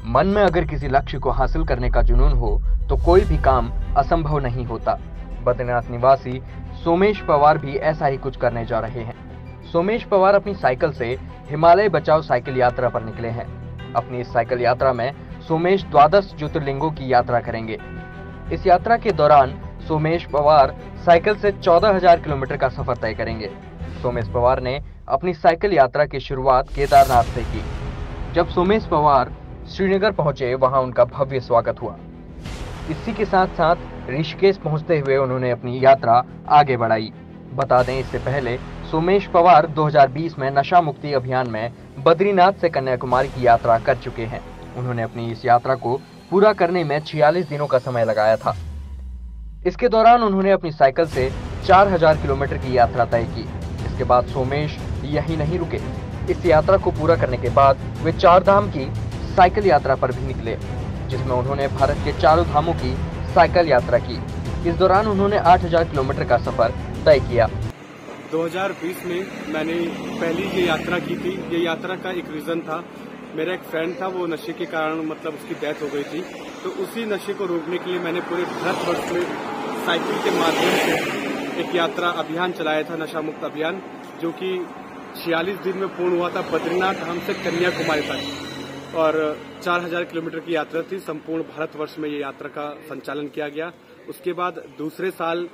मन में अगर किसी लक्ष्य को हासिल करने का जुनून हो तो कोई भी काम असंभव नहीं होता। बद्रीनाथ निवासी सोमेश पवार भी ऐसा ही कुछ करने जा रहे हैं। सोमेश पवार अपनी साइकिल से हिमालय बचाओ साइकिल यात्रा पर निकले हैं। अपनी इस साइकिल यात्रा में सोमेश 12 ज्योतिर्लिंगों की यात्रा करेंगे। इस यात्रा के दौरान सोमेश पवार साइकिल से 14,000 किलोमीटर का सफर तय करेंगे। सोमेश पवार ने अपनी साइकिल यात्रा की शुरुआत केदारनाथ से की। जब सोमेश पवार श्रीनगर पहुंचे, वहां उनका भव्य स्वागत हुआ। इसी के साथ साथ ऋषिकेश पहुंचते हुए उन्होंने अपनी यात्रा आगे बढ़ाई। बता दें, इससे पहले सोमेश पवार 2020 में नशा मुक्ति अभियान में बद्रीनाथ से कन्याकुमारी की यात्रा कर चुके हैं। उन्होंने अपनी इस यात्रा को पूरा करने में 46 दिनों का समय लगाया था। इसके दौरान उन्होंने अपनी साइकिल से 4,000 किलोमीटर की यात्रा तय की। इसके बाद सोमेश यहीं नहीं रुके। इस यात्रा को पूरा करने के बाद वे 4 धाम की साइकिल यात्रा पर भी निकले, जिसमें उन्होंने भारत के 4 धामों की साइकिल यात्रा की। इस दौरान उन्होंने 8,000 किलोमीटर का सफर तय किया। 2020 में मैंने पहली ये यात्रा की थी। ये यात्रा का एक रीजन था, मेरा एक फ्रेंड था, वो नशे के कारण उसकी डेथ हो गई थी। तो उसी नशे को रोकने के लिए मैंने पूरे भारतवर्ष में साइकिल के माध्यम से एक यात्रा अभियान चलाया था, नशा मुक्त अभियान, जो कि 46 दिन में पूर्ण हुआ था, बद्रीनाथ धाम से कन्याकुमारी तक। और 4,000 किलोमीटर की यात्रा थी। संपूर्ण भारतवर्ष में ये यात्रा का संचालन किया गया। उसके बाद दूसरे साल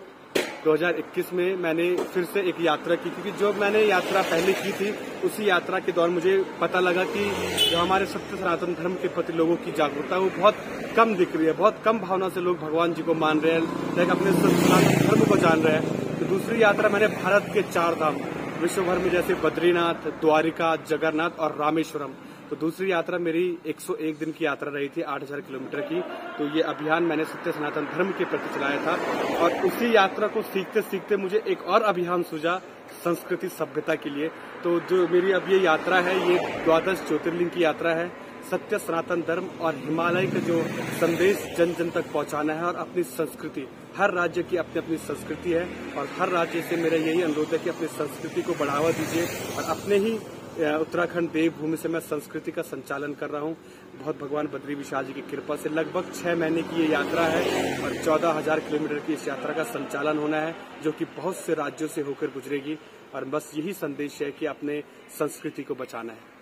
2021 में मैंने फिर से एक यात्रा की, क्योंकि जो मैंने यात्रा पहले की थी उसी यात्रा के दौरान मुझे पता लगा कि जो हमारे सत्य सनातन धर्म के प्रति लोगों की जागरूकता है वो बहुत कम दिख रही है। बहुत कम भावना से लोग भगवान जी को मान रहे हैं, लेकिन अपने सनातन धर्म को जान रहे हैं। तो दूसरी यात्रा मैंने भारत के 4 धाम विश्व भर में, जैसे बद्रीनाथ, द्वारिका, जगन्नाथ और रामेश्वरम। तो दूसरी यात्रा मेरी 101 दिन की यात्रा रही थी, 8,000 किलोमीटर की। तो ये अभियान मैंने सत्य सनातन धर्म के प्रति चलाया था। और उसी यात्रा को सीखते सीखते मुझे एक और अभियान सूझा संस्कृति सभ्यता के लिए। तो जो मेरी अब ये यात्रा है, ये 12 ज्योतिर्लिंग की यात्रा है। सत्य सनातन धर्म और हिमालय का जो संदेश जन जन तक पहुंचाना है, और अपनी संस्कृति, हर राज्य की अपनी अपनी संस्कृति है, और हर राज्य से मेरा यही अनुरोध है कि अपनी संस्कृति को बढ़ावा दीजिए। और अपने ही उत्तराखंड देवभूमि से मैं संस्कृति का संचालन कर रहा हूँ। बहुत भगवान बद्री विशाल जी की कृपा से लगभग 6 महीने की ये यात्रा है, और 14,000 किलोमीटर की इस यात्रा का संचालन होना है, जो कि बहुत से राज्यों से होकर गुजरेगी। और बस यही संदेश है कि अपने संस्कृति को बचाना है।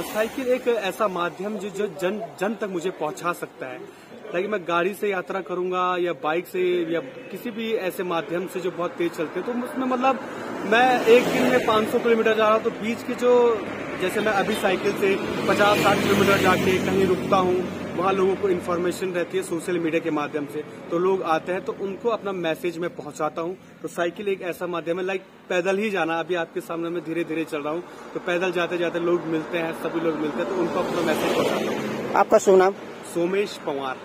साइकिल एक ऐसा माध्यम जो जन जन तक मुझे पहुंचा सकता है। ताकि मैं गाड़ी से यात्रा करूंगा या बाइक से या किसी भी ऐसे माध्यम से जो बहुत तेज चलते हैं, तो उसमें मैं एक दिन में 500 किलोमीटर जा रहा हूँ, तो बीच की जैसे मैं अभी साइकिल से 50-60 किलोमीटर जाके कहीं रुकता हूँ, वहाँ लोगों को इन्फॉर्मेशन रहती है सोशल मीडिया के माध्यम से, तो लोग आते हैं, तो उनको अपना मैसेज मैं पहुंचाता हूँ। तो साइकिल एक ऐसा माध्यम है, पैदल ही जाना। अभी आपके सामने मैं धीरे धीरे चल रहा हूँ, तो पैदल जाते जाते लोग मिलते हैं, सभी लोग मिलते हैं, तो उनको अपना मैसेज पहुंचाता हूँ। आपका शुभ नाम? सोमेश पवार।